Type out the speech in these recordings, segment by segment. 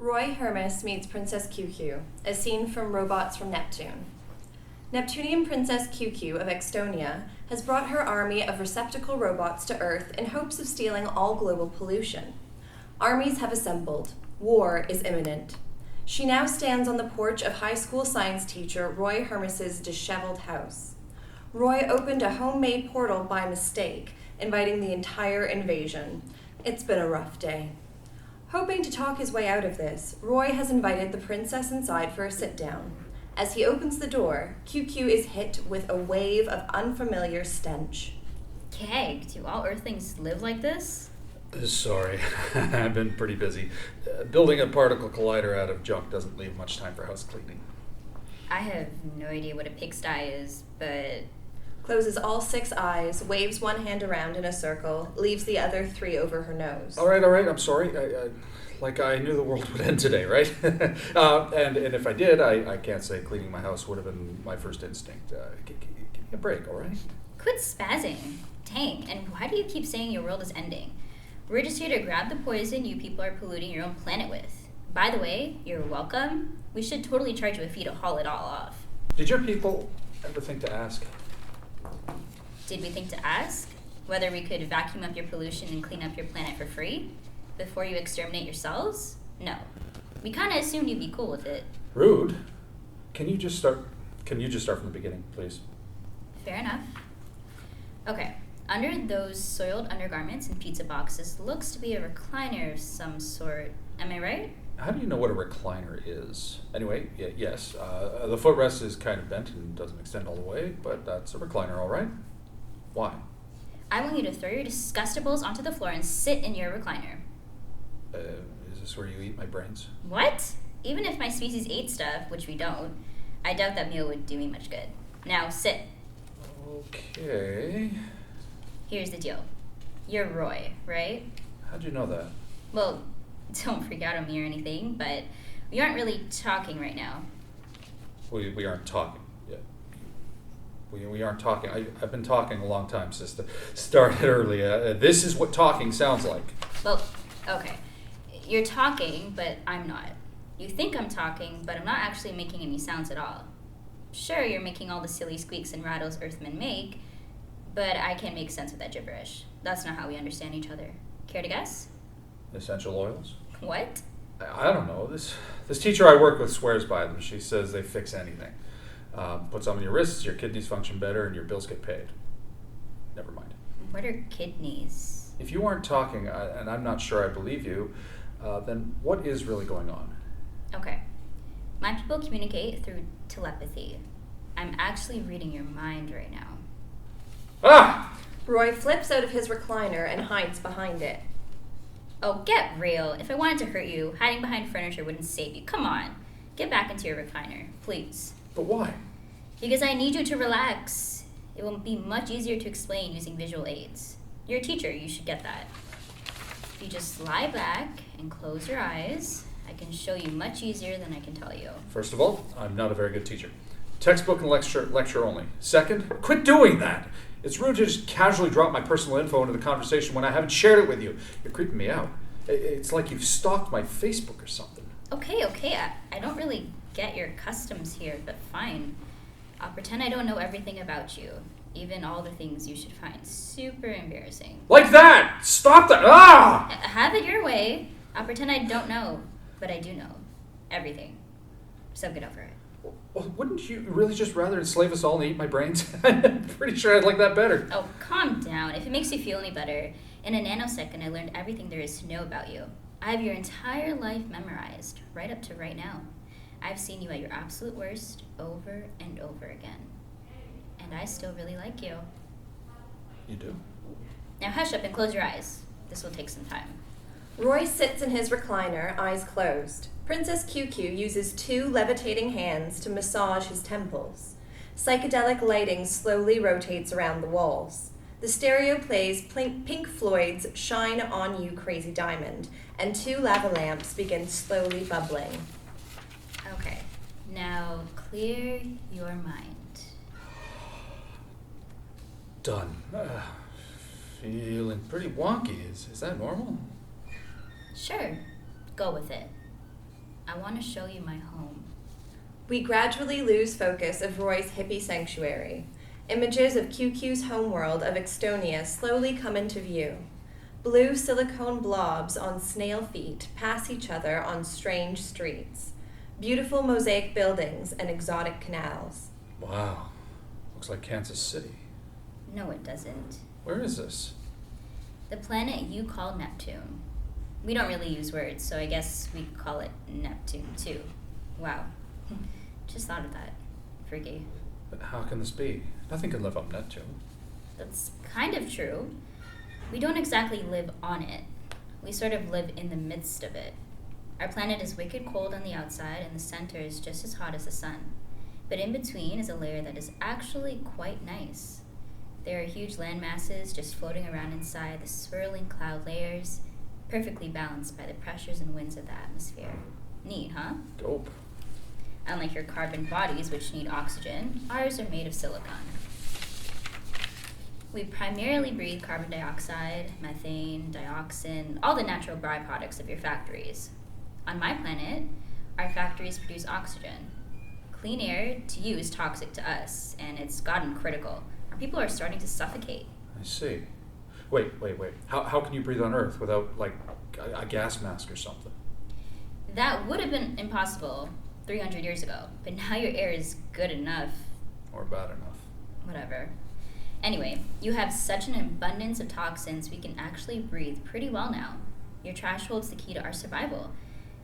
Roy Hermus meets Princess QQ, a scene from Robots from Neptune. Neptunian Princess QQ of Extonia has brought her army of receptacle robots to Earth in hopes of stealing all global pollution. Armies have assembled. War is imminent. She now stands on the porch of high school science teacher Roy Hermus's disheveled house. Roy opened a homemade portal by mistake, inviting the entire invasion. It's been a rough day. Hoping to talk his way out of this, Roy has invited the princess inside for a sit-down. As he opens the door, QQ is hit with a wave of unfamiliar stench. Keg, do all Earthlings live like this? Sorry, I've been pretty busy. Building a particle collider out of junk doesn't leave much time for house cleaning. I have no idea what a pigsty is, but... Closes all 6 eyes, waves one hand around in a circle, leaves the other 3 over her nose. All right, I'm sorry. I knew the world would end today, right? And if I did, I can't say cleaning my house would have been my first instinct. Give me a break, all right? Quit spazzing. Dang, and why do you keep saying your world is ending? We're just here to grab the poison you people are polluting your own planet with. By the way, you're welcome. We should totally charge you a fee to haul it all off. Did your people ever think to ask? Did we think to ask whether we could vacuum up your pollution and clean up your planet for free before you exterminate yourselves? No. We kind of assumed you'd be cool with it. Rude. Can you just start from the beginning, please? Fair enough. Okay. Under those soiled undergarments and pizza boxes looks to be a recliner of some sort. Am I right? How do you know what a recliner is? Anyway, yes. The footrest is kind of bent and doesn't extend all the way, but that's a recliner, all right? Why? I want you to throw your disgustables onto the floor and sit in your recliner. Is this where you eat my brains? What? Even if my species ate stuff, which we don't, I doubt that meal would do me much good. Now, sit. Okay. Here's the deal. You're Roy, right? How'd you know that? Well, don't freak out on me or anything, but we aren't really talking right now. We aren't talking. Yeah. We aren't talking. I've been talking a long time, sister. Started early. This is what talking sounds like. Well, okay. You're talking, but I'm not. You think I'm talking, but I'm not actually making any sounds at all. Sure, you're making all the silly squeaks and rattles Earthmen make, but I can't make sense of that gibberish. That's not how we understand each other. Care to guess? Essential oils? What? I don't know. This teacher I work with swears by them. She says they fix anything. Put some on your wrists, your kidneys function better, and your bills get paid. Never mind. What are kidneys? If you aren't talking, and I'm not sure I believe you, then what is really going on? Okay. My people communicate through telepathy. I'm actually reading your mind right now. Ah! Roy flips out of his recliner and hides behind it. Oh, get real. If I wanted to hurt you, hiding behind furniture wouldn't save you. Come on. Get back into your recliner, please. But why? Because I need you to relax. It will be much easier to explain using visual aids. You're a teacher, you should get that. If you just lie back and close your eyes, I can show you much easier than I can tell you. First of all, I'm not a very good teacher. Textbook and lecture only. Second, quit doing that. It's rude to just casually drop my personal info into the conversation when I haven't shared it with you. You're creeping me out. It's like you've stalked my Facebook or something. Okay. I don't really get your customs here, but fine. I'll pretend I don't know everything about you. Even all the things you should find super embarrassing. Like that! Stop that! Ah! Have it your way. I'll pretend I don't know, but I do know. Everything. So get over it. Well, wouldn't you really just rather enslave us all and eat my brains? I'm pretty sure I'd like that better. Oh, calm down. If it makes you feel any better, in a nanosecond I learned everything there is to know about you. I have your entire life memorized, right up to right now. I've seen you at your absolute worst over and over again. And I still really like you. You do? Now hush up and close your eyes. This will take some time. Roy sits in his recliner, eyes closed. Princess QQ uses 2 levitating hands to massage his temples. Psychedelic lighting slowly rotates around the walls. The stereo plays Pink Floyd's Shine On You Crazy Diamond, and 2 lava lamps begin slowly bubbling. Okay, now clear your mind. Done. Feeling pretty wonky. Is that normal? Sure, go with it. I want to show you my home. We gradually lose focus of Roy's hippie sanctuary. Images of QQ's homeworld of Extonia slowly come into view. Blue silicone blobs on snail feet pass each other on strange streets. Beautiful mosaic buildings and exotic canals. Wow. Looks like Kansas City. No, it doesn't. Where is this? The planet you call Neptune. We don't really use words, so I guess we could call it Neptune too. Wow. Just thought of that. Freaky. But how can this be? Nothing can live on Neptune. That's kind of true. We don't exactly live on it. We sort of live in the midst of it. Our planet is wicked cold on the outside, and the center is just as hot as the sun. But in between is a layer that is actually quite nice. There are huge land masses just floating around inside the swirling cloud layers, perfectly balanced by the pressures and winds of the atmosphere. Neat, huh? Dope. Unlike your carbon bodies, which need oxygen, ours are made of silicon. We primarily breathe carbon dioxide, methane, dioxin, all the natural byproducts of your factories. On my planet, our factories produce oxygen. Clean air to you is toxic to us, and it's gotten critical. Our people are starting to suffocate. I see. Wait. How can you breathe on Earth without, like, a gas mask or something? That would have been impossible 300 years ago, but now your air is good enough. Or bad enough. Whatever. Anyway, you have such an abundance of toxins we can actually breathe pretty well now. Your trash holds the key to our survival.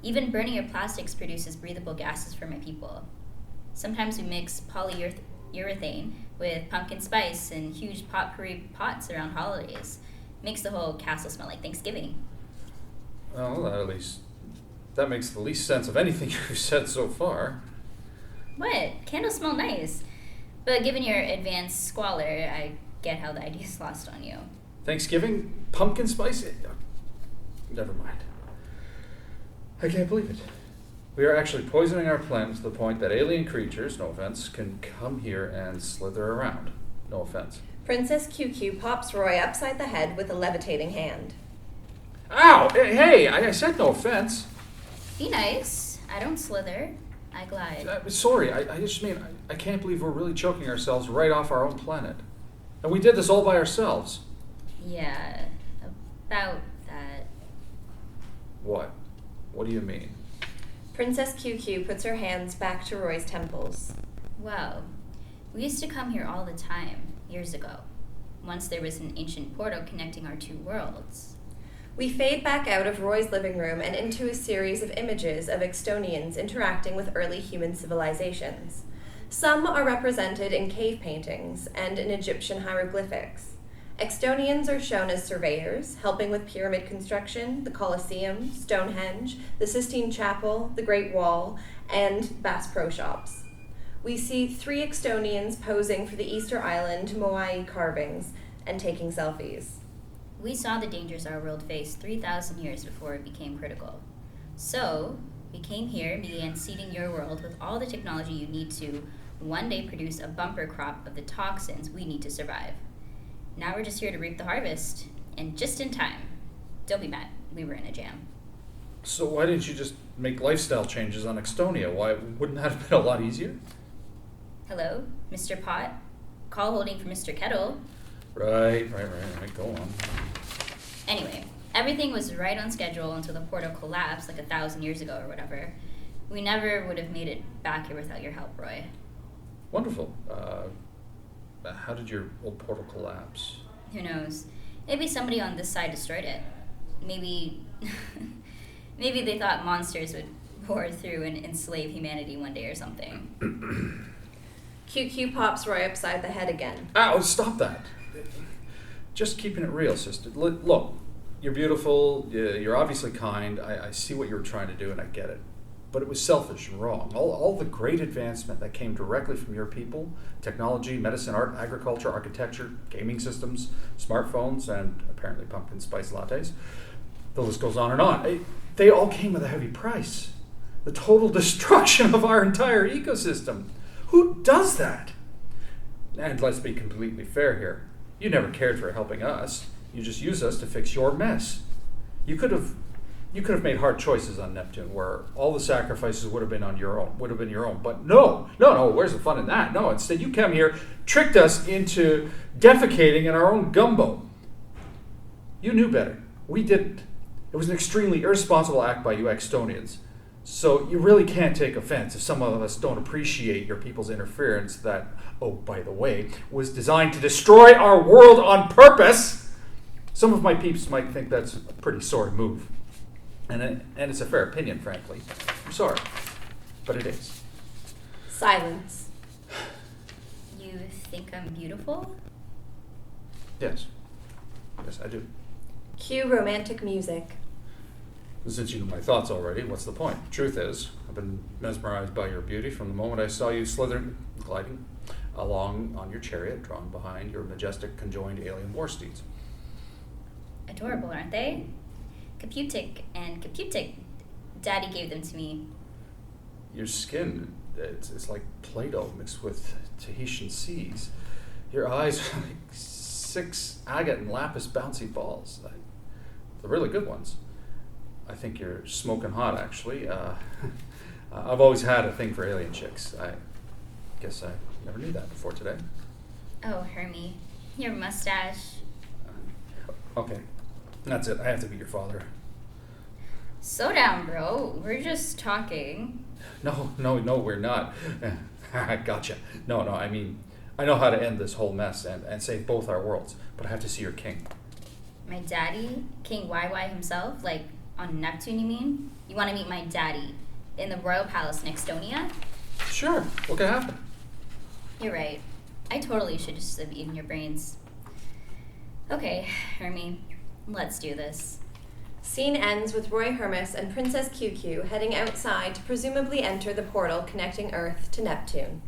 Even burning your plastics produces breathable gases for my people. Sometimes we mix polyurethane with pumpkin spice in huge potpourri pots around holidays. Makes the whole castle smell like Thanksgiving. Well, that makes the least sense of anything you've said so far. What? Candles smell nice. But given your advanced squalor, I get how the idea's lost on you. Thanksgiving? Pumpkin spice? Never mind. I can't believe it. We are actually poisoning our planet to the point that alien creatures, no offense, can come here and slither around. No offense. Princess QQ pops Roy upside the head with a levitating hand. Ow! Hey, I said no offense. Be nice. I don't slither. I glide. Sorry, I just mean, I can't believe we're really choking ourselves right off our own planet. And we did this all by ourselves. Yeah, about that. What? What do you mean? Princess QQ puts her hands back to Roy's temples. Well, we used to come here all the time, years ago. Once there was an ancient portal connecting our two worlds. We fade back out of Roy's living room and into a series of images of Extonians interacting with early human civilizations. Some are represented in cave paintings and in Egyptian hieroglyphics. Extonians are shown as surveyors, helping with pyramid construction, the Colosseum, Stonehenge, the Sistine Chapel, the Great Wall, and Bass Pro Shops. We see 3 Extonians posing for the Easter Island Moai carvings and taking selfies. We saw the dangers our world faced 3,000 years before it became critical. So, we came here and began seeding your world with all the technology you need to one day produce a bumper crop of the toxins we need to survive. Now we're just here to reap the harvest, and just in time. Don't be mad, we were in a jam. So why didn't you just make lifestyle changes on Extonia? Why wouldn't that have been a lot easier? Hello, Mr. Pot? Call holding for Mr. Kettle. Right. Go on. Anyway, everything was right on schedule until the portal collapsed like 1,000 years ago or whatever. We never would have made it back here without your help, Roy. Wonderful. How did your old portal collapse? Who knows? Maybe somebody on this side destroyed it. Maybe they thought monsters would pour through and enslave humanity one day or something. QQ pops Roy upside the head again. Ow, stop that. Just keeping it real, sister. Look, you're beautiful, you're obviously kind, I see what you were trying to do and I get it. But it was selfish and wrong. All the great advancement that came directly from your people, technology, medicine, art, agriculture, architecture, gaming systems, smartphones, and apparently pumpkin spice lattes, the list goes on and on. They all came with a heavy price. The total destruction of our entire ecosystem. Who does that? And let's be completely fair here. You never cared for helping us. You just use us to fix your mess. You could have You could have made hard choices on Neptune, where all the sacrifices would have been your own. But no. Where's the fun in that? No, instead you come here, tricked us into defecating in our own gumbo. You knew better. We didn't. It was an extremely irresponsible act by you Extonians. So you really can't take offense if some of us don't appreciate your people's interference that, oh, by the way, was designed to destroy our world on purpose. Some of my peeps might think that's a pretty sore move. And it's a fair opinion, frankly. I'm sorry, but it is. Silence. You think I'm beautiful? Yes. Yes, I do. Cue romantic music. Since you know my thoughts already, what's the point? Truth is, I've been mesmerized by your beauty from the moment I saw you gliding along on your chariot, drawn behind your majestic conjoined alien war steeds. Adorable, aren't they? Caputic and Caputic. Daddy gave them to me. Your skin, it's like Play-Doh mixed with Tahitian seas. Your eyes are like 6 agate and lapis bouncy balls. They're really good ones. I think you're smoking hot, actually. I've always had a thing for alien chicks. I guess I never knew that before today. Oh, Hermy, your mustache. Okay, that's it. I have to be your father. Slow down, bro. We're just talking. No, we're not. I gotcha. No, I mean, I know how to end this whole mess and save both our worlds, but I have to see your king. My daddy? King YY himself? Like, on Neptune, you mean? You want to meet my daddy in the royal palace in Estonia? Sure. What could happen? You're right. I totally should just have eaten your brains. Okay, Hermy, let's do this. Scene ends with Roy Hermus and Princess QQ heading outside to presumably enter the portal connecting Earth to Neptune.